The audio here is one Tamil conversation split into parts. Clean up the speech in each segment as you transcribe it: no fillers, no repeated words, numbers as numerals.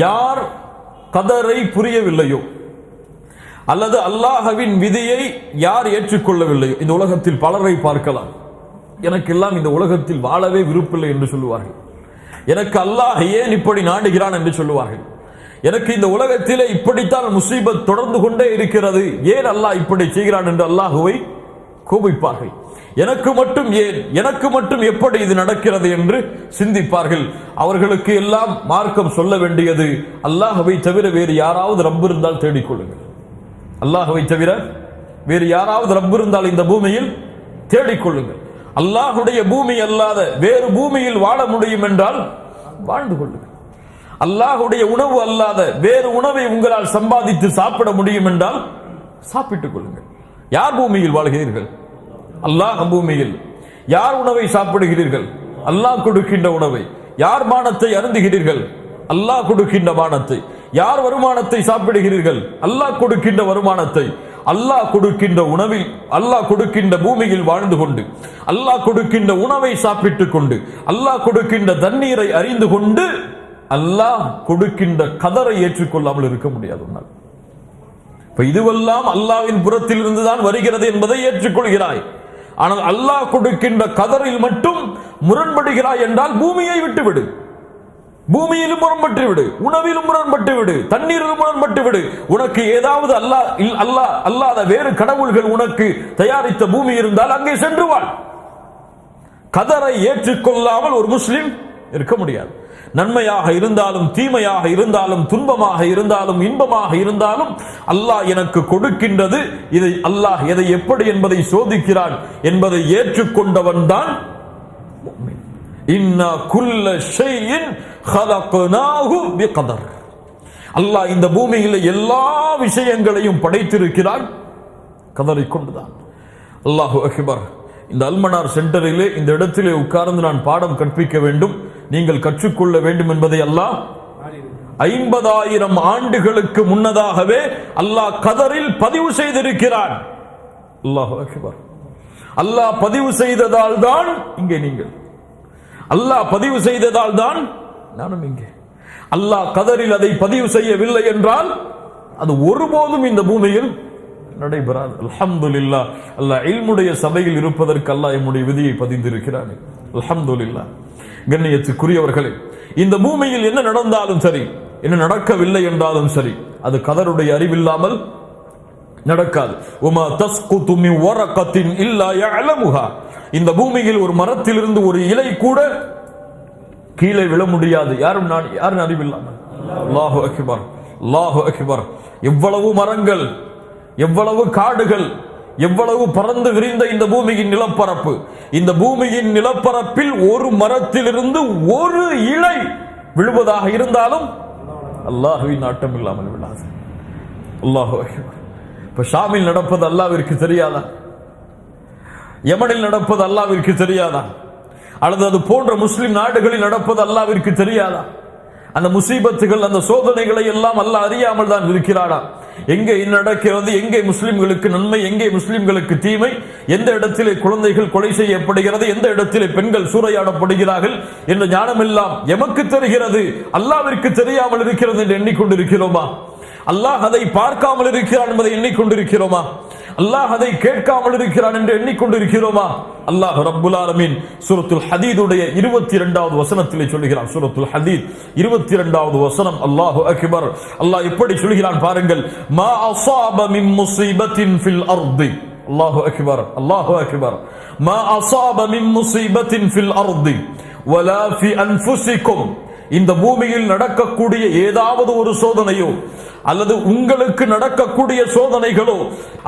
யார் கதரை புரியவில்லையோ அல்லது அல்லாஹ்வின் விதியை யார் ஏற்றுக்கொள்ளவில்லையோ, இந்த உலகத்தில் பலரை பார்க்கலாம், எனக்கெல்லாம் இந்த உலகத்தில் வாழவே விருப்பமில்லை என்று சொல்லுவார்கள். எனக்கு அல்லாஹ் ஏன் இப்படி நாடுகிறான் என்று சொல்லுவார்கள். எனக்கு இந்த உலகத்திலே இப்படித்தான் முசீபத் தொடர்ந்து கொண்டே இருக்கிறது, ஏன் அல்லாஹ் இப்படி செய்கிறான் என்று அல்லாஹுவை கோபிப்பார்கள். எனக்கு மட்டும் ஏன், எனக்கு மட்டும் எப்படி இது நடக்கிறது என்று சிந்திப்பார்கள். அவர்களுக்கு எல்லாம் மார்க்கம் சொல்ல வேண்டியது, அல்லாஹ்வை தவிர வேறு யாராவது ரப்பு இருந்தால் தேடிக்கொள்ளுங்கள். அல்லாஹ்வை தவிர வேறு யாராவது ரப்பு இருந்தால் இந்த பூமியில் தேடிக்கொள்ளுங்கள். அல்லாஹுடைய பூமி அல்லாத வேறு பூமியில் வாழ முடியும் என்றால் வாழ்ந்து கொள்ளுங்கள். அல்லாஹுடைய உணவு அல்லாத வேறு உணவை உங்களால் சம்பாதித்து சாப்பிட முடியும் என்றால் சாப்பிட்டுக் கொள்ளுங்கள். யார் பூமியில் வாழ்கிறீர்கள்? அல்லாஹ் பூமியில். யார் உணவை சாப்பிடுகிறீர்கள்? அல்லாஹ் கொடுக்கின்ற உணவை. யார் பானத்தை அருந்துகிறீர்கள்? அல்லாஹ் கொடுக்கின்ற பானத்தை. யார் வருமானத்தை சாப்பிடுகிறீர்கள்? அல்லாஹ் கொடுக்கின்ற வருமானத்தை. அல்லாஹ் கொடுக்கின்ற உணவில், அல்லாஹ் கொடுக்கின்ற பூமியில் வாழ்ந்து கொண்டு, அல்லாஹ் கொடுக்கின்ற உணவை சாப்பிட்டுக் கொண்டு, அல்லாஹ் கொடுக்கின்ற தண்ணீரை அறிந்து கொண்டு, அல்லாஹ் கொடுக்கின்ற கதரை ஏற்றுக்கொள்ளாமல் இருக்க முடியாது. இதுவெல்லாம் அல்லாஹ்வின் புறத்தில் இருந்துதான் வருகிறது என்பதை ஏற்றுக்கொள்கிறாய். ஆனால் அல்லாஹ் கொடுக்கின்ற கதரில் மட்டும் முரண்படுகிறாய் என்றால் பூமியை விட்டுவிடு. பூமியிலும் முரண்பட்டு விடு, உணவிலும் முரண்பட்டு விடு, தண்ணீரிலும் முரண்பட்டு விடு. உனக்கு ஏதாவது அல்லாத வேறு கடவுள்கள் உனக்கு தயாரித்த பூமி இருந்தால் அங்கே சென்று வாழ். கதரை ஏற்றுக்கொள்ளாமல் ஒரு முஸ்லிம் இருக்க முடியாது. நன்மையாக இருந்தாலும் தீமையாக இருந்தாலும் துன்பமாக இருந்தாலும் இன்பமாக இருந்தாலும் அல்லாஹ் எனக்கு கொடுக்கின்றது, இதை அல்லாஹ் எதை எப்படி என்பதை சோதிக்கிறான் என்பதை ஏற்றுக்கொண்டவன் தான் முஃமின். இன்னா குல்ல ஷைஇன் خلقناه بقدر. அல்லாஹ் இந்த பூமியில் எல்லா விஷயங்களையும் படைத்திருக்கிறான் கதரை கொண்டுதான். அல்லாஹு அக்பர். இந்த அல்மனார் சென்டரிலே இந்த இடத்திலே உட்கார்ந்து நான் பாடம் கற்பிக்க வேண்டும், நீங்கள் கற்றுக்கொள்ள வேண்டும் என்பதை அல்லாஹ் 50,000 ஆண்டுகளுக்கு முன்னதாகவே அல்லாஹ் கதரில் பதிவு செய்திருக்கிறான். அல்லாஹு அக்பர். அல்லாஹ் பதிவு செய்ததால் தான் இங்கே நீங்கள், அல்லாஹ் பதிவு செய்ததால் தான் நானும் இங்கே. அல்லாஹ் கதரில் அதை பதிவு செய்யவில்லை என்றால் அது ஒருபோதும் இந்த பூமியில் நடைபெறாது. அல்ஹம்துலில்லாஹ். அல்லாஹ் இல்முடைய சபையில் இருப்பதற்கு அல்லாஹ் நம்முடைய விதியை பதிந்திருக்கிறான். அல்ஹம்துலில்லாஹ். கண்ணியத்துக்குரியவர்களே, இந்த பூமியில் என்ன நடந்தாலும் சரி, என்ன நடக்கவில்லை என்றாலும் சரி, அது கதருடைய அறிவில்லாமல் நடக்காது. உமா தஸ்குது மின் வரகத்தின் இல்லா யஅலமுஹா. இந்த பூமியில் ஒரு மரத்திலிருந்து ஒரு இலை கூட கீழே விழ முடியாது, யாரும் அறிவில்லாமல். அல்லாஹு அக்பர், அல்லாஹு அக்பர். எவ்வளவு மரங்கள், எவ்வளவு காடுகள், எவ்வளவு பறந்து விரிந்த இந்த பூமியின் நிலப்பரப்பு. இந்த பூமியின் நிலப்பரப்பில் ஒரு மரத்திலிருந்து ஒரு இலை விழுவதாக இருந்தாலும் அல்லாஹ்வின் நாட்டம் இல்லாமல் விழாது. அல்லாஹு அக்பர். இப்ப ஷாமில் நடப்பது அல்லாஹ்விற்கு தெரியாதா? யமனில் நடப்பது அல்லாஹ்விற்கு தெரியாதா? அல்லது அது போன்ற முஸ்லிம் நாடுகளில் நடப்பது அல்லாஹ்விற்கு தெரியாதா? அந்த முசீபத்துகள், அந்த சோதனைகளை எல்லாம் அல்லாஹ் அறியாமல் தான் இருக்கிறானா? எங்கே நடக்கிறது, எங்கே முஸ்லிம்களுக்கு நன்மை, எங்கே முஸ்லிம்களுக்கு தீமை, எந்த இடத்திலே குழந்தைகள் கொலை செய்யப்படுகிறது, எந்த இடத்திலே பெண்கள் சூறையாடப்படுகிறார்கள் என்ற ஞானம் எல்லாம் எமக்கு தெரிகிறது, அல்லாஹ்விற்கு தெரியாமல் இருக்கிறது என்று எண்ணிக்கொண்டிருக்கிறோமா? அல்லாஹ் அதை பார்க்காமல் இருக்கிறான் என்பதை எண்ணிக்கொண்டிருக்கிறோமா? அல்லாஹ் அதை கேட்காமல் இருக்கிறான் என்று எண்ணிக்கொண்டிருக்கிறோமா? அல்லாஹ் ரப்புல் ஆலமீன் சூரத்துல் ஹதீதுடைய 22வது வசனத்திலே சொல்கிறான். சூரத்துல் ஹதீத் 22வது வசனம். அல்லாஹு அக்பர். அல்லாஹ் எப்படி சொல்கிறான் பாருங்கள். மா அஸாப மின் முஸீபத்தின் ஃபில் அர்தி. அல்லாஹு அக்பர், அல்லாஹு அக்பர். மா அஸாப மின் முஸீபத்தின் ஃபில் அர்தி வலா ஃபி அன்ஃபுஸிகும். இந்த பூமியில் நடக்கக்கூடிய ஏதாவது ஒரு சோதனையோ அல்லது உங்களுக்கு நடக்கக்கூடிய சோதனைகளோ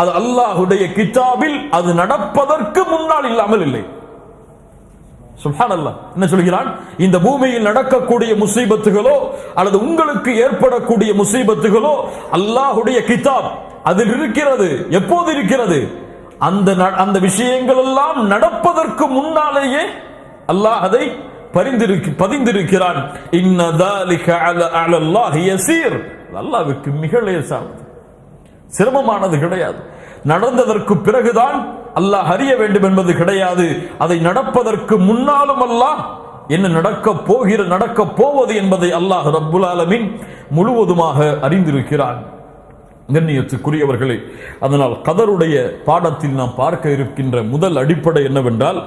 அது அல்லாஹ்வுடைய கிதாபில் அது நடப்பதற்கு முன்னால் இல்லாமல் இல்லை. சுப்ஹானல்லாஹ். என்ன சொல்கிறான்? இந்த பூமியில் நடக்கக்கூடிய முசீபத்துகளோ அல்லது உங்களுக்கு ஏற்படக்கூடிய முசீபத்துகளோ அல்லாஹ்வுடைய கிதாப் அதில் இருக்கிறது. எப்போது இருக்கிறது? அந்த விஷயங்கள் எல்லாம் நடப்பதற்கு முன்னாலேயே அல்லாஹ் அதை பதிந்திருக்கிறான். இன்ன ذلك على الله يسير. அல்லாஹ்வுக்கு மிக லேசானது, சிரமமானது கிடையாது. நடந்ததற்கு பிறகுதான் அல்லாஹ் அறிய வேண்டும் என்பது கிடையாது. அதை நடப்பதற்கு முன்னாலும் அல்லாஹ் என்ன நடக்க போவது என்பதை அல்லாஹ் ரப்புல் ஆலமீன் முழுவதுமாக அறிந்திருக்கிறான். கண்ணியத்துக்குரியவர்களே, அதனால் கதருடைய பாடத்தில் நாம் பார்க்க இருக்கின்ற முதல் அடிப்படை என்னவென்றால்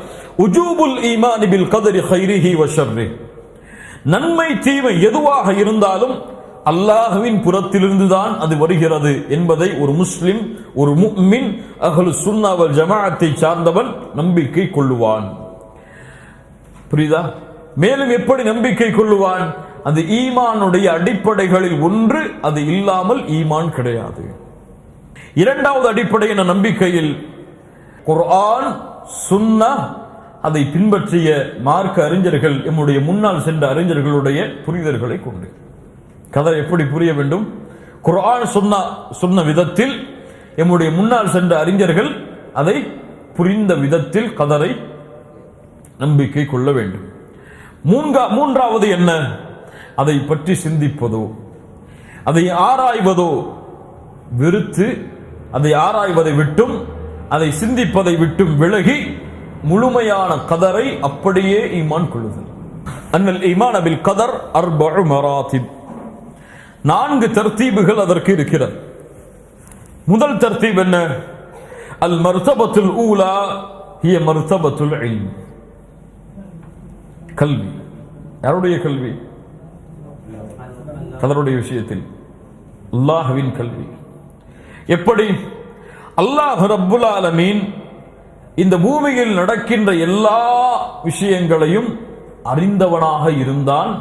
உஜூபுல் ஈமான் பில் கதரி கைரிஹி வ ஷர்ரிஹி. நன்மை தீமை எதுவாக இருந்தாலும் அல்லாஹ்வின் புறத்திலிருந்து தான் அது வருகிறது என்பதை ஒரு முஸ்லிம், ஒரு முஃமின், அஹ்லு சுன்னா வல் ஜமாஅத்தை சார்ந்தவன் நம்பிக்கை கொள்ளுவான். புரியுதா? மேலும் எப்படி நம்பிக்கை கொள்ளுவான்? அது ஈமானுடைய அடிப்படைகளில் ஒன்று, அது இல்லாமல் ஈமான் கிடையாது. இரண்டாவது அடிப்படை என்ற நம்பிக்கையில் குர்ஆன், சுன்னா, அதை பின்பற்றிய மார்க்க அறிஞர்கள், நம்முடைய முன்னால் சென்ற அறிஞர்களுடைய புரிதல்களை கொண்டு கதரை எப்படி புரிய வேண்டும்? குர்ஆன் சொன்ன விதத்தில் நம்முடைய முன்னால் சென்ற அறிஞர்கள் அதை புரிந்த விதத்தில் கதரை நம்பிக்கை கொள்ள வேண்டும். மூன்றாவது என்ன? அதை பற்றி சிந்திப்பதோ, அதை ஆராய்வதோ வெறுத்து, அதை ஆராய்வதை விட்டும் அதை சிந்திப்பதை விட்டும் விலகி முழுமையான கதரை அப்படியே ஈமான் கொள்ளுதல். அன்னல் ஈமான் பில் கதர் அர்பஉ மராத்திப். 4 தர்த்தீபுகள் அதற்கு இருக்கிறது. முதல் தர்த்தீப் என்ன? அல் மர்தபத்துல் ஊலா ஹிய மர்தபத்துல் இல்ம். கல்வி. யாருடைய கல்வி? கதருடைய விஷயத்தில் அல்லாஹ்வின் கல்வி. எப்படி? அல்லாஹ் ரப்புல் ஆலமீன் இந்த பூமியில் நடக்கின்ற எல்லா விஷயங்களையும் அறிந்தவனாக இருந்தான்,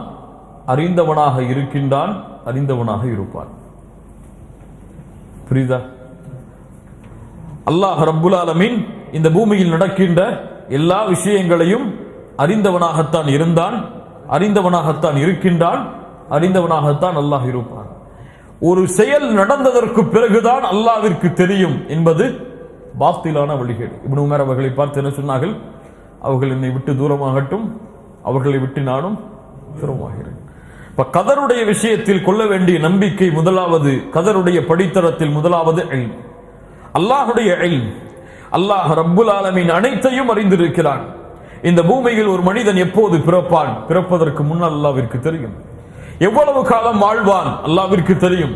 அறிந்தவனாக இருக்கின்றான், அறிந்தவனாக இருப்பான். புரியுதா? அல்லாஹ் ரப்புல் ஆலமீன் இந்த பூமியில் நடக்கின்ற எல்லா விஷயங்களையும் அறிந்தவனாகத்தான் இருந்தான், அறிந்தவனாகத்தான் இருக்கின்றான், அறிந்தவனாகத்தான் அல்லாஹ் இருப்பான். ஒரு செயல் நடந்ததற்கு பிறகுதான் அல்லாஹ்விற்கு தெரியும் என்பது பாத்திலான வழிகேடு. இப்னு உமர் அவர்களை பார்த்து என்ன சொன்னார்கள்? அவர்கள் என்னை விட்டு தூரமாகட்டும், அவர்களை விட்டு நானும் தூரமாகிறேன். இப்ப கதருடைய விஷயத்தில் கொள்ள வேண்டிய நம்பிக்கை முதலாவது, கதருடைய படித்தரத்தில் முதலாவது இல்ம். அல்லாஹுடைய இல்ம். அல்லாஹ் ரப்புல் ஆலமீன் அனைத்தையும் அறிந்திருக்கிறான். இந்த பூமியில் ஒரு மனிதன் எப்போது பிறப்பான்? பிறப்பதற்கு முன்னால் அல்லாஹ்விற்கு தெரியும். எவ்வளவு காலம் வாழ்வான்? அல்லாஹ்விற்கு தெரியும்.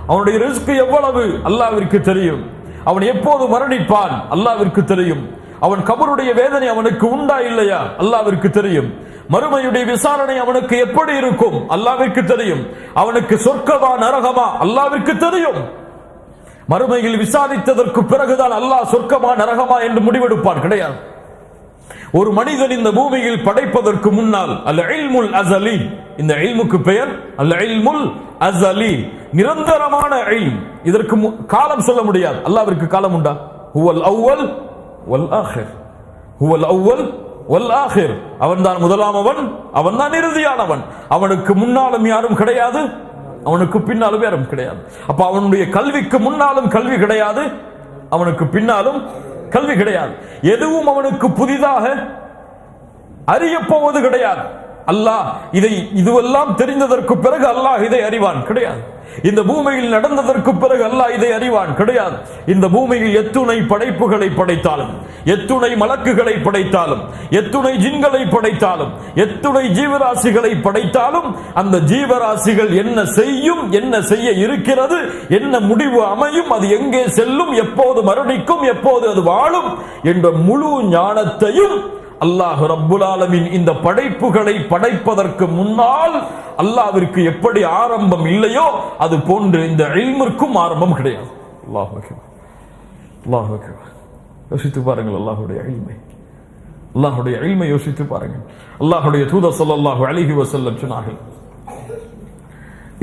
அவனுடைய ரிஸ்க் எவ்வளவு? அல்லாஹ்விற்கு தெரியும். அவன் எப்போது மரணிப்பான்? அல்லாஹ்விற்கு தெரியும். அவன் கபருடைய வேதனை அவனுக்கு உண்டா இல்லையா? அல்லாஹ்விற்கு தெரியும். மறுமையுடைய விசாரணை அவனுக்கு எப்படி இருக்கும்? அல்லாஹ்விற்கு தெரியும். அவனுக்கு சொர்க்கமா நரகமா? அல்லாஹ்விற்கு தெரியும். மறுமையில் விசாரித்ததற்கு பிறகுதான் அல்லாஹ் சொர்க்கமா நரகமா என்று முடிவெடுப்பான். கிடையாது. ஒரு மனிதன் இந்த பூமியில் படைப்பதற்கு முன்னால் அல் இல்முல் அஸலி, இந்த இல்முக்கு பெயர் அல் இல்முல் அஸலி, நிரந்தரமான இல்ம். இதற்கு காலம் சொல்ல முடியாது. அல்லாஹ்விற்கு காலம் உண்டா? ஹுவல் அவ்வல் வல் ஆகிர், ஹுவல் அவ்வல் வல் ஆகிர். அவன்தான் முதலாமவன், அவன்தான் இறுதியானவன். அவனுக்கு முன்னாலும் யாரும் கிடையாது, அவனுக்கு பின்னாலும் யாரும் கிடையாது. அப்ப அவனுடைய கல்விக்கு முன்னாலும் கல்வி கிடையாது, அவனுக்கு பின்னாலும் கல்வி கிடையாது. எதுவும் அவனுக்கு புதிதாக அறியப்போவது கிடையாது. அல்லாஹ் இதுவெல்லாம் தெரிந்ததற்கு பிறகு அல்லாஹ் இதை அறிவான்? கிடையாது. இந்த பூமியில் நடந்ததற்கு பிறகு அல்லாஹ் இதை அறிவான்? கிடையாது. இந்த பூமியில் எத்துணை படைப்புகளை படைத்தாலும், எத்துணை மலக்குகளை படைத்தாலும், எத்துணை ஜின்களை படைத்தாலும், எத்துணை ஜீவராசிகளை படைத்தாலும், அந்த ஜீவராசிகள் என்ன செய்யும், என்ன செய்ய இருக்கிறது, என்ன முடிவு அமையும், அது எங்கே செல்லும், எப்போது மரணிக்கும், எப்போது அது வாழும் என்ற முழு ஞானத்தையும் அல்லாஹ் ரப்புல் ஆலமீன் இந்த படைப்புகளை படைப்பதற்கு முன்னால் அல்லாஹ்விற்கு எப்படி ஆரம்பம் இல்லையோ அது போன்று இந்த இல்மிற்கும் ஆரம்பம் கிடையாது. அல்லாஹ் அக்பர், அல்லாஹ் அக்பர். யோசித்து பாருங்கள் அல்லாஹ்வுடைய இல்மை, அல்லாஹ்வுடைய இல்மை யோசித்து பாருங்கள். அல்லாஹ்வுடைய தூதர் ஸல்லல்லாஹு அலைஹி வஸல்லம் சொன்னார்கள்,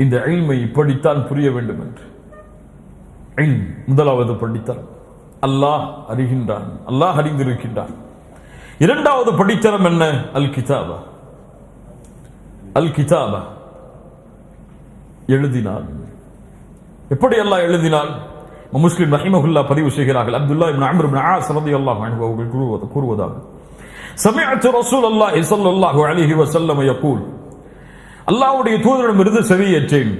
இந்த இல்மை இப்படித்தான் புரிய வேண்டும் என்று. இல்ம் முதலாவது படித்தரம், அல்லாஹ் அறிகின்றான், அல்லாஹ் அறிந்திருக்கின்றான். இரண்டாவது படித்தரம் என்ன? அல் கிதாபா. அல் கிதாபா, எழுதினான். எப்படி அல்லாஹ் எழுதினான்? முஸ்லிம் ரஹிமஹுல்லாஹ் பதிவு செய்கிறார்கள். அப்துல்லாஹ் இப்னு அம்ர் இப்னு ஆஸ் ரலியல்லாஹு அன்ஹு அவர்கள் கூறுவதாக, சமிஅத்து ரசூலுல்லாஹி ஸல்லல்லாஹு அலைஹி வஸல்லம் யகூல், அல்லாஹ்வுடைய தூதரிடமிருந்து செவியேற்றேன்,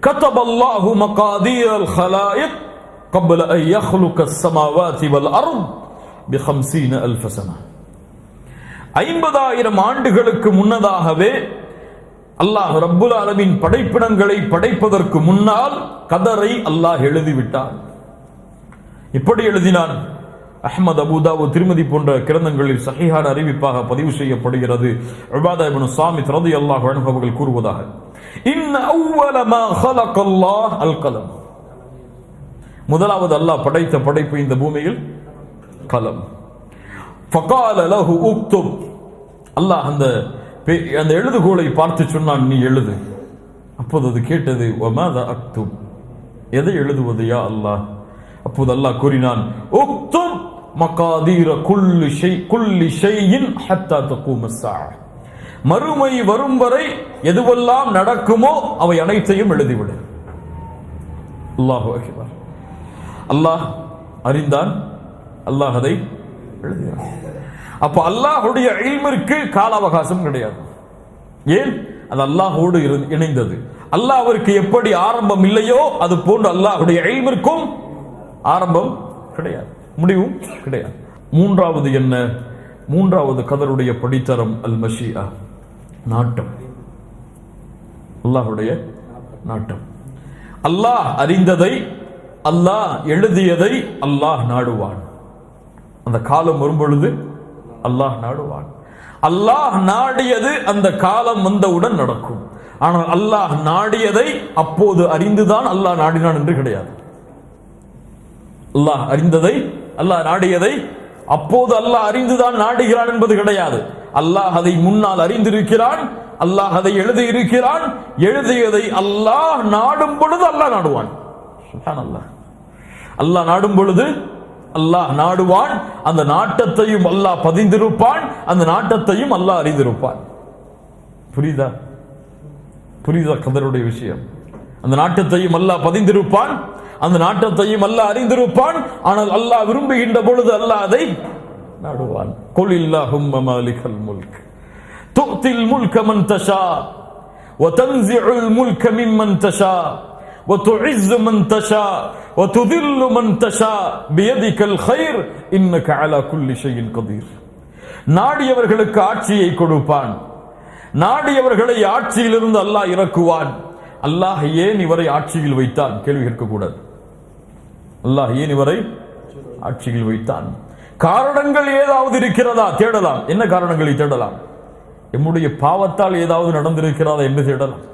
கதபல்லாஹு மகாதீரல் ஹலாயிக் قبل أن يخلق السماوات والأرض ب50,000 سنة. 50,000 ஆண்டுகளுக்கு முன்னதாகவே அல்லாஹ் ரப்புல் ஆலமீன் படைப்பினங்களை படைப்பதற்கு முன்னால் கதரை அல்லாஹ் எழுதிவிட்டான். இப்படி எழுதினான். அஹ்மத், அபூ தாவூத், திர்மிதி போன்ற கிரந்தங்களில் சஹீஹான அறிவிப்பாக பதிவு செய்யப்படுகிறது. உபாதா இப்னு ஸாமித் ரலியல்லாஹு அன்ஹு அவர்கள் கூறுவதாக, இன்ன அவ்வல மா ஹலகல்லாஹ் அல் கலம். முதலாவது அல்லாஹ் படைத்த படைப்பு இந்த பூமியில் கலம். ஃபகால லஹு உக்துப். அல்லாஹ் அந்த எழுதுகோலை பார்த்து சொன்னான், நீ எழுது. அப்போது அது கேட்டது, வமாதா அக்துப், எதை எழுதுவது யா அல்லாஹ்? அப்போது அல்லாஹ் கூறினான், உக்துப் மகாதீர குல்லி ஷைஇன் ஹத்தா தகூம ஸஆ. மறுமை வரும் வரை எதுவெல்லாம் நடக்குமோ அவை அனைத்தையும் எழுதிவிடு. அல்லாஹு அக்பர். அல்லாஹ் அறிந்தான், அல்லாஹ் அதை எழுதினான். அப்ப அல்லாஹ்வுடைய இல்மிற்கு கால அவகாசம் கிடையாது. ஏன்? அது அல்லாஹ்வோடு இணைந்தது. அல்லாஹ்விற்கு எப்படி ஆரம்பம் இல்லையோ அது போன்று அல்லாஹ்வுடைய இல்மிற்கும் ஆரம்பம் கிடையாது, முடிவும் கிடையாது. மூன்றாவது என்ன? மூன்றாவது கதருடைய படித்தரம் அல் மஷிஆ, நாட்டம். அல்லாஹ்வுடைய நாட்டம். அல்லாஹ் அறிந்ததை, அல்லாஹ் எழுதியதை அல்லாஹ் நாடுவான். அந்த காலம் வரும் பொழுது அல்லாஹ் நாடுவான். அல்லாஹ் நாடியது அந்த காலம் வந்தவுடன் நடக்கும். ஆனால் அல்லாஹ் நாடியதை அப்போது அறிந்துதான் அல்லாஹ் நாடினான் என்று கிடையாது. அல்லாஹ் அறிந்ததை, அல்லாஹ் நாடியதை அப்போது அல்லாஹ் அறிந்துதான் நாடுகிறான் என்பது கிடையாது. அல்லாஹ் அதை முன்னால் அறிந்திருக்கிறான், அல்லாஹ் அதை எழுதி இருக்கிறான். எழுதியதை அல்லாஹ் நாடும் பொழுது அல்லாஹ் நாடுவான். சுப்ஹானல்லாஹ். அல்லாஹ் நாடும் பொழுது அல்லாஹ் நாடுவான். அந்த நாட்டத்தையும் அல்லாஹ் பதிந்திருப்பான், அந்த நாட்டத்தையும் அல்லாஹ் அறிந்திருப்பான். புரியுதா? புரியுதா கதருடைய விஷயம்? அந்த நாட்டத்தையும் அல்லாஹ் பதிந்திருப்பான், அந்த நாட்டத்தையும் அல்லாஹ் அறிந்திருப்பான். ஆனால் அல்லாஹ் விரும்புகின்ற பொழுது அல்லாஹ் அதை நாடுவான். குல் இல்லாஹும்ம மாலிகல் முல்க் து'தில் முல்க மன் தஷா வ தன்ஸிஉல் முல்க மிம்மன் தஷா வ துஇஸ்ஸு மன் தஷா வ துதில்லு மன் தஷா பியதிகல் கைர் இன்னக அலா குல்லி ஷைஇன் கதீர். நாடியவர்களுக்கு ஆட்சியை கொடுப்பான், நாடியவர்களை ஆட்சியிலிருந்து அல்லாஹ் இறக்குவான். அல்லாஹ் ஏன் இவரை ஆட்சியில் வைத்தான்? கேள்வி கேட்கக்கூடாது. அல்லாஹ் ஏன் இவரை ஆட்சியில் வைத்தான்? காரணங்கள் ஏதாவது இருக்கிறதா? தேடலாம். என்ன காரணங்களை தேடலாம்? எம்முடைய பாவத்தால் ஏதாவது நடந்திருக்கிறதா என்று தேடலாம்.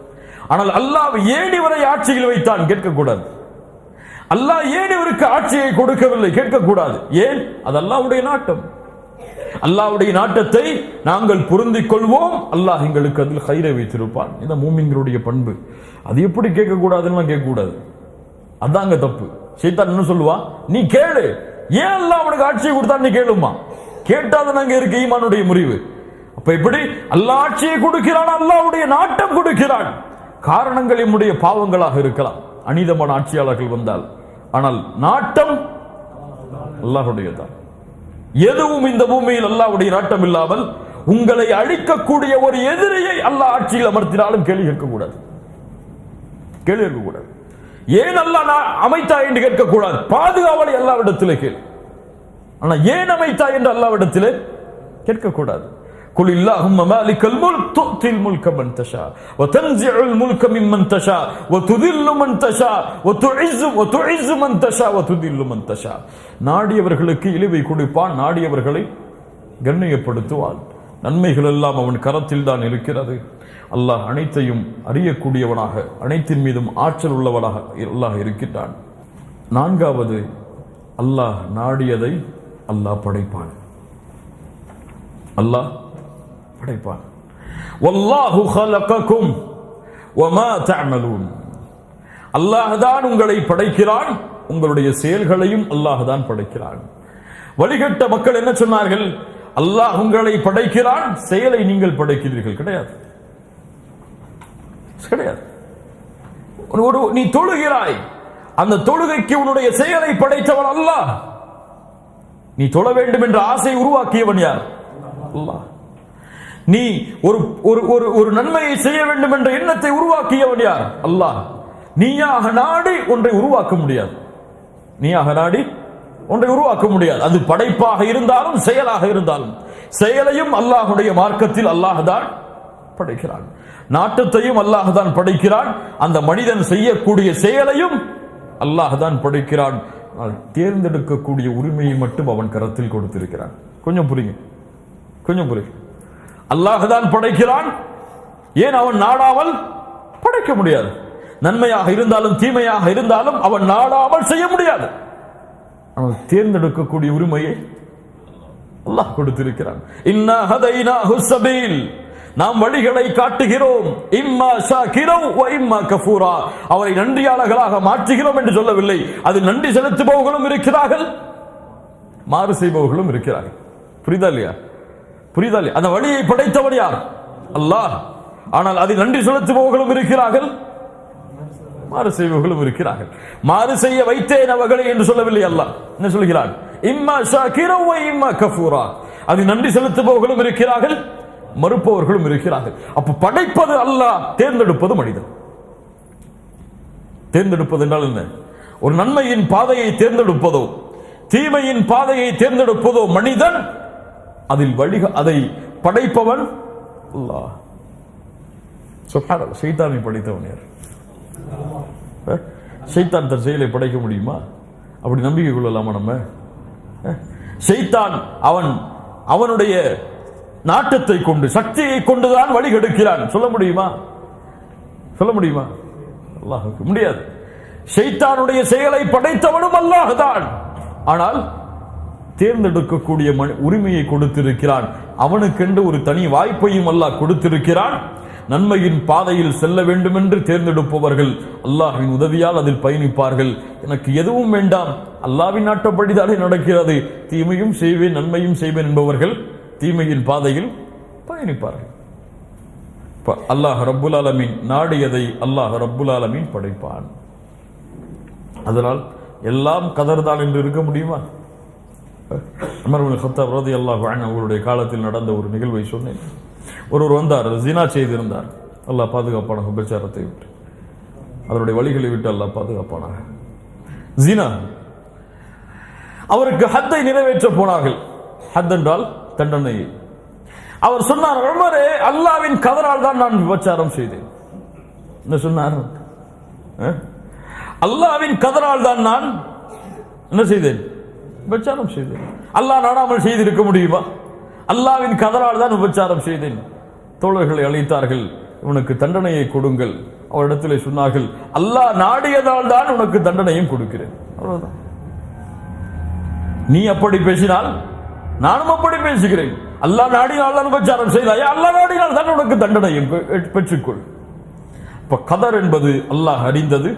ஆனால் அல்லாஹ் ஏன் இவரை ஆட்சியில் வைத்தான் கேட்கக்கூடாது. அல்லாஹ் ஏன் இவருக்கு ஆட்சியை கொடுக்கவில்லை கேட்கக்கூடாது. ஏன்? அது அல்லாஹ்வுடைய நாட்டம். அல்லாஹ்வுடைய நாட்டத்தை நாங்கள் பொருந்திக் கொள்வோம். அல்லாஹ் எங்களுக்கு அதில் கைரை வைத்திருப்பான். இந்த மூமின்களுடைய பண்பு. அது எப்படி கேட்கக்கூடாதுன்னு கேட்கக்கூடாது. அதாங்க தப்பு. சைத்தான் என்ன சொல்லுவா? நீ கேளு, ஏன் அல்லாஹ் அவனுக்கு ஆட்சியை கொடுத்தா நீ கேளுமா? கேட்டாதான் அங்க இருக்கு ஈமானுடைய முறிவு. அப்ப எப்படி அல்லாஹ் ஆட்சியை கொடுக்கிறான்? அல்லாஹ்வுடைய நாட்டம் கொடுக்கிறான். காரணங்கள் நம்முடைய பாவங்களாக இருக்கலாம், அநீதமான ஆட்சியாளர்கள் வந்தால். ஆனால் நாட்டம் அல்லாஹ்வுடையதான். எதுவும் இந்த பூமியில் அல்லாஹ்வுடைய நாட்டம் இல்லாமல் உங்களை அழிக்கக்கூடிய ஒரு எதிரியை அல்லாஹ் ஆட்சியில் அமர்த்தினாலும் கேள்வி கேட்கக்கூடாது. கேள்வி கேட்கக்கூடாது. ஏன் அல்லாஹ் அமைத்தா என்று கேட்கக்கூடாது. பாதுகாவலை அல்லாஹ்விடத்திலே கேள். ஆனா ஏன் அமைத்தா என்று அல்லாஹ்விடத்திலே கேட்கக்கூடாது. குல் இல்லாஹும்ம மாலிகல் முல்க் து'தில் முல்க மன் தஷா வ தன்ஸிஉல் முல்க மிம்மன் தஷா வ துதில்லு மன் தஷா வ துஇஸ்ஸு மன் தஷா வ துதில்லு மன் தஷா. நாடியவர்களுக்கு இழிவை கொடுப்பான், நாடியவர்களை கண்ணியப்படுத்துவான். நன்மைகள் எல்லாம் அவன் கரத்தில் தான் இருக்கிறது. அல்லாஹ் அனைத்தையும் அறியக்கூடியவனாக, அனைத்தின் மீதும் ஆற்றல் உள்ளவனாக அல்லாஹ் இருக்கின்றான். நான்காவது, அல்லாஹ் நாடியதை அல்லாஹ் படைப்பான். அல்லாஹ் படைப்பான். வல்லாஹு ஹலககும் வமா தஅமலூன். அல்லாஹ் தான் உங்களை படைக்கிறான், உங்களுடைய செயல்களையும் அல்லாஹ் தான் படைக்கிறான். வழிகட்ட மக்கள் என்ன சொன்னார்கள்? அல்லாஹ் உங்களை படைக்கிறான், செயலை நீங்கள் படைக்கிறீர்கள். கிடையாது, கிடையாது. நீ தொழுகிறாய், அந்த தொழுகைக்கு உன்னுடைய செயலை படைத்தவன் அல்லாஹ். நீ தொழ வேண்டும் என்ற ஆசை உருவாக்கியவன் யார்? அல்லாஹ். நீ ஒரு நன்மையை செய்ய வேண்டும் என்ற எண்ணத்தை உருவாக்கியவன் யார்? அல்லாஹ். நீயாக நாடி ஒன்றை உருவாக்க முடியாது. நீயாக நாடி ஒன்றை உருவாக்க முடியாது. அது படைப்பாக இருந்தாலும் செயலாக இருந்தாலும் செயலையும் அல்லாஹுடைய மார்க்கத்தில் அல்லாஹ் தான் படைக்கிறான். நாட்டத்தையும் அல்லாஹ் தான் படைக்கிறான். அந்த மனிதன் செய்யக்கூடிய செயலையும் அல்லாஹ் தான் படைக்கிறான். தேர்ந்தெடுக்கக்கூடிய உரிமையை மட்டும் அவன் கரத்தில் கொடுத்திருக்கிறான். கொஞ்சம் புரியுங்க, கொஞ்சம் புரியுங்க. அல்லாஹ் தான் படைக்கிறான். ஏன் அவன் நாடாமல் படைக்க முடியாது? நன்மையாக இருந்தாலும் தீமையாக இருந்தாலும் அவன் நாடாமல் செய்ய முடியாது. அவன் தேர்ந்தெடுக்கக்கூடிய உரிமையை அல்லாஹ் கொடுத்திருக்கிறான். இன்னா ஹதைனாஹு ஸபீல், நாம் வழிகளை காட்டுகிறோம். இம்மா ஷாகிரன் வ இம்மா கஃபூரா, அவரை நன்றியாளர்களாக மாற்றுகிறோம் என்று சொல்லவில்லை. அதில் நன்றி செலுத்துபவர்களும் இருக்கிறார்கள், மாறு செய்பவர்களும் இருக்கிறார்கள். புரியுதா இல்லையா? புரியுதா இல்லையா? அந்த வழியை படைத்தவர் யார்? அல்லாஹ். ஆனால் அதில் நன்றி செலுத்துபவர்களும் இருக்கிறார்கள், மாறு செய்பவர்களும் இருக்கிறார்கள். மாறு செய்ய வைத்தேன் அவர்களை என்று சொல்லவில்லை அல்லாஹ். என்ன சொல்கிறான்? இம்மா ஷாகிரன் வ இம்மா கஃபூரா, அதில் நன்றி செலுத்துபவர்களும் இருக்கிறார்கள், மறுப்பவர்களும் இருக்கிறார்கள். அப்ப படைப்பது அல்லாஹ், தேர்ந்தெடுப்பது மனிதன். தேர்ந்தெடுப்பது என்றால் என்ன? ஒரு நன்மையின் பாதையை தேர்ந்தெடுப்பதோ தீமையின் பாதையை தேர்ந்தெடுப்பதோ மனிதன். அதில் அதை படைப்பவன் அல்லாஹ். சுப்ஹானல்லாஹ். ஷைத்தானை படைத்தவன் யார்? ஷைத்தான் தன் செயலை படைக்க முடியுமா? அப்படி நம்பிக்கை கொள்ளலாமா நம்ம? ஷைத்தான் அவனுடைய நாட்டத்தை கொண்டு சக்தியை கொண்டுதான் வழி கெடுக்கிறான். சொல்ல முடியுமா? சொல்ல முடியுமா? அல்லாஹ்வுக்கு முடியாது. ஷைத்தானுடைய செயலை படைத்தவனும் அல்லாஹ் தான். ஆனால் தேர்ந்தெடுக்கக்கூடிய உரிமையை கொடுத்திருக்கிறான். அவனுக்கென்று ஒரு தனி வாய்ப்பையும் அல்லாஹ் கொடுத்திருக்கிறான். நன்மையின் பாதையில் செல்ல வேண்டும் என்று தேர்ந்தெடுப்பவர்கள் அல்லாஹ்வின் உதவியால் அதில் பயணிப்பார்கள். எனக்கு எதுவும் வேண்டாம், அல்லாஹ்வின் நாட்டப்படிதானே நடக்கிறது, தீமையும் செய்வேன் நன்மையும் செய்வேன் என்பவர்கள் தீமையின் பாதையில் பயணிப்பார்கள். அல்லாஹ் ரப்புல் ஆலமீன் நாடியதை அல்லாஹ் ரப்புல் ஆலமீன் படைப்பான். அதனால் எல்லாம் கதர் தான் என்று இருக்க முடியுமா? உமர் இப்னு கத்தாப் ரலியல்லாஹு அன்ஹு அவருடைய காலத்தில் நடந்த ஒரு நிகழ்வை சொன்னேன். ஒருவர் வந்தார், ஜினா செய்திருந்தார். அல்லாஹ் பாதுகாப்பானாக, விபச்சாரத்தை விட்டு அவருடைய வழிகளை விட்டு அல்லாஹ் பாதுகாப்பானாக. ஜினா, அவருக்கு ஹத்தை நிறைவேற்ற போனார்கள். ஹத் என்றால் தண்டனை. அவர் சொன்னார், உமரே, அல்லாஹ்வின் கதரால் தான் நான் விபச்சாரம் செய்தேன். என்ன சொன்னார்? அல்லாஹ்வின் கதரால் தான் நான் என்ன செய்தேன்? விபச்சாரம் செய்தேன். அல்லாஹ் நாடாமல் செய்திருக்க முடியுமா? அல்லாஹ்வின் கதரால் தான் விபச்சாரம் செய்தேன். தோழர்களை அழைத்தார்கள், உனக்கு தண்டனையை கொடுங்கள். அவரிடத்திலே சொன்னார்கள், அல்லாஹ் நாடியதால் தான் உனக்கு தண்டனையும் கொடுக்கிறேன். அவ்வளவுதான். நீ அப்படி பேசினால் நானும் அப்படி பேசுகிறேன். அல்லாஹ் நாடினால் தான் விபச்சாரம் செய்தாயா? அல்லாஹ் நாடினால் தான் உனக்கு தண்டனையும் பெற்றுக்கொள். இப்ப கதர் என்பது அல்லாஹ் அறிந்தது,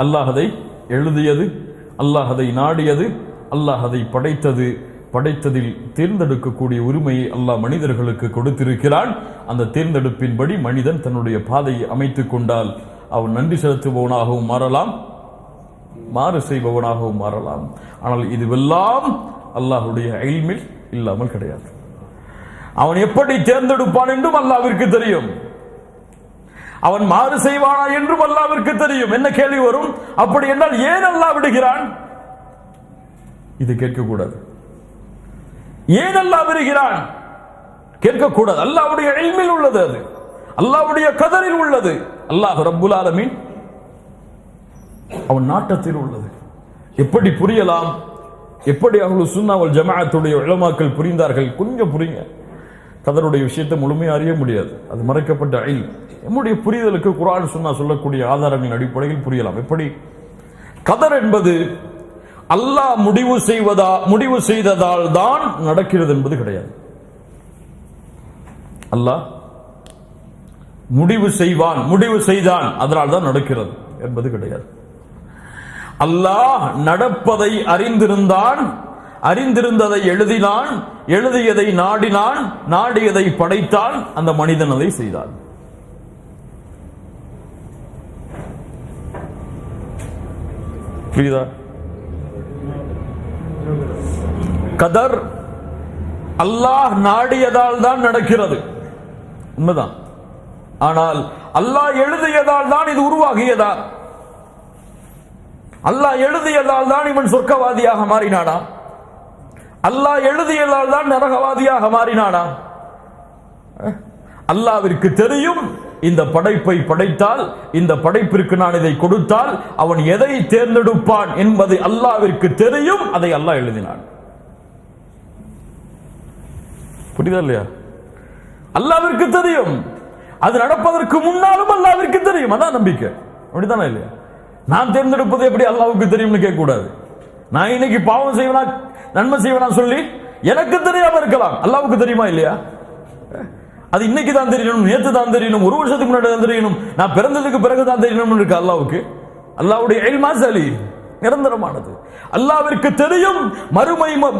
அல்லாஹ் அதை எழுதியது, அல்லாஹ் அதை நாடியது, அல்லாஹ் அதை படைத்தது. படைத்ததில் தேர்ந்தெடுக்கக்கூடிய உரிமையை அல்லாஹ் மனிதர்களுக்கு கொடுத்திருக்கிறான். அந்த தேர்ந்தெடுப்பின்படி மனிதன் தன்னுடைய பாதையை அமைத்துக் கொண்டால் அவன் நன்றி செலுத்துபவனாகவும் மாறலாம், மாறு செய்பவனாகவும் மாறலாம். ஆனால் இதுவெல்லாம் அல்லாஹ்வுடைய இல்மில் இல்லாமல் கிடையாது. அவன் எப்படி தேர்ந்தெடுப்பான் என்றும் அல்லாஹ்விற்கு தெரியும். அவன் மாறு செய்வானா என்றும் அல்லாஹ்விற்கு தெரியும். என்ன கேள்வி வரும்? அப்படி என்றால் ஏன் அல்லாஹ் விடுகிறான்? இது கேட்கக்கூடாது. ஏன் அல்லாஹ் விடுகிறான் கேட்கக்கூடாது. அல்லாஹ்வுடைய இல்மில் உள்ளது, அது அல்லாஹ்வுடைய கதரில் உள்ளது. அல்லாஹ் ரப்புல் ஆலமீன் அவன் நாட்டத்தில் உள்ளது. எப்படி புரியலாம்? எப்படி அஹ்லுஸ் சுன்னா வல் ஜமாஅத்துடைய உலமாக்கள் புரிந்தார்கள்? கொஞ்சம் புரியுங்க. கதருடைய விஷயத்தை முழுமையாக அறிய முடியாது, அது மறைக்கப்பட்ட இல்ம். நம்முடைய புரிதலுக்கு குர்ஆன் சுன்னா சொல்லக்கூடிய ஆதாரங்களின் அடிப்படையில் புரியலாம். எப்படி? கதர் என்பது அல்லாஹ் முடிவு செய்ததால் தான் நடக்கிறது என்பது கிடையாது. அல்லாஹ் முடிவு செய்தான் அதனால் தான் நடக்கிறது என்பது கிடையாது. அல்லாஹ் நடப்பதை அறிந்திருந்தான், அறிந்திருந்ததை எழுதினான், எழுதியதை நாடினான், நாடியதை படைத்தான், அந்த மனிதன் அதை செய்தான். புரியுதா? கதர் அல்லாஹ் நாடியதால் தான் நடக்கிறது, உண்மைதான். ஆனால் அல்லாஹ் எழுதியதால் தான் இது உருவாகியதா? அல்லாஹ் எழுதியதால் தான் இவன் சொர்க்கவாதியாக மாறினானா? அல்லாஹ் எழுதியதால் தான் நரகவாதியாக மாறினானா? அல்லாஹ்விற்கு தெரியும் இந்த படைப்பை படைத்தால், இந்த படைப்பிற்கு நான் இதை கொடுத்தால் அவன் எதை தேர்ந்தெடுப்பான் என்பது அல்லாஹ்விற்கு தெரியும். அதை அல்லாஹ் எழுதினான். புரியுதா இல்லையா? அல்லாஹ்விற்கு தெரியும். அது நடப்பதற்கு முன்னாலும் அல்லாஹ்விற்கு தெரியும். அதான் நம்பிக்கை. அப்படித்தானே இல்லையா? நான் தேர்ந்தெடுப்பது எப்படி அல்லாஹ்வுக்கு தெரியும்னு கேட்க கூடாது. நான் இன்னைக்கு பாவம் செய்வனா நன்மை செய்வனா சொல்லி எனக்கு தெரியாம இருக்கலாம், அல்லாஹ்வுக்கு தெரியுமா இல்லையா? அது இன்னைக்கு தான் தெரியணும், நேற்று தான் தெரியணும், ஒரு வருஷத்துக்கு முன்னாடி தான் தெரியணும், நான் பிறந்ததுக்கு பிறகு தான் தெரியணும் இருக்கு அல்லாஹ்வுக்கு. அல்லாஹ்வுடைய இல்மா சலி நிரந்தரமானது. அல்லாஹ்விற்கு தெரியும்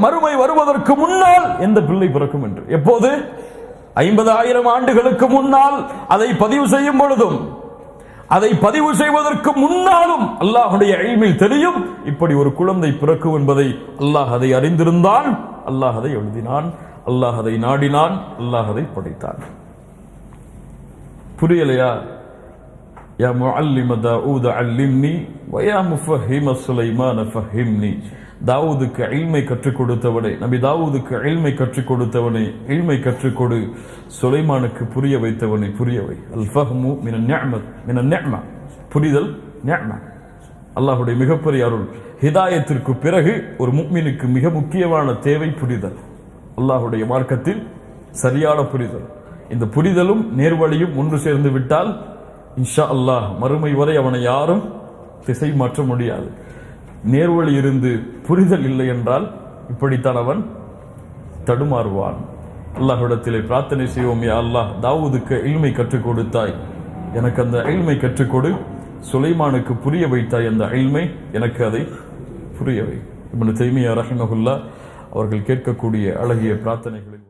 மறுமை வருவதற்கு முன்னால் எந்த பிள்ளை பிறக்கும் என்று. எப்போது? 50,000 ஆண்டுகளுக்கு முன்னால் அதை பதிவு செய்யும் பொழுதும், அதை பதிவு செய்வதற்கு முன்னாலும் அல்லாஹ்வுடைய இல்மில் தெரியும் இப்படி ஒரு குழந்தை பிறக்கும் என்பதை. அல்லாஹ் அதை அறிந்திருந்தான், அல்லாஹ் அதை எழுதினான், அல்லாஹ் அதை நாடினான், அல்லாஹ் அதை படைத்தான். புரியலையா? யா முஅல்லிம தாவூத அல்லிம்னி வ யா முஃபஹிம சுலைமான ஃபஹிம்னி. தாவூதுக்கு இல்மை கற்றுக் கொடுத்தவனே, நபி தாவூதுக்கு இல்மை கற்றுக் கொடுத்தவனே, இல்மை கற்றுக்கொடு. சுலைமானுக்கு புரிய வைத்தவனை புரியவை. அல் ஃபஹ்மு மினன் நிஅமத் மினன் நிஅமா. புரிதல் நிஅமா, அல்லாஹ்வுடைய மிகப்பெரிய அருள். ஹிதாயத்திற்கு பிறகு ஒரு முஃமினுக்கு மிக முக்கியமான தேவை புரிதல். அல்லாஹ்வுடைய மார்க்கத்தில் சரியான புரிதல். இந்த புரிதலும் நேர்வழியும் ஒன்று சேர்ந்து விட்டால் இன்ஷா அல்லாஹ் மறுமை வரை அவனை யாரும் திசை மாற்ற முடியாது. நேர்வழி இருந்து புரிதல் இல்லை என்றால் இப்படித்தான் அவன் தடுமாறுவான். அல்லாஹ்விடத்திலே பிரார்த்தனை செய்வோம், யா அல்லாஹ் தாவூதுக்கு இல்மை கற்றுக் கொடுத்தாய், எனக்கு அந்த இல்மை கற்றுக்கொடு. சுலைமானுக்கு புரிய வைத்தாய் அந்த இல்மை, எனக்கு அதை புரியவை. இப்னு தைமியா ரஹிமஹுல்லாஹ் அவர்கள் கேட்கக்கூடிய அழகிய பிரார்த்தனைகளில்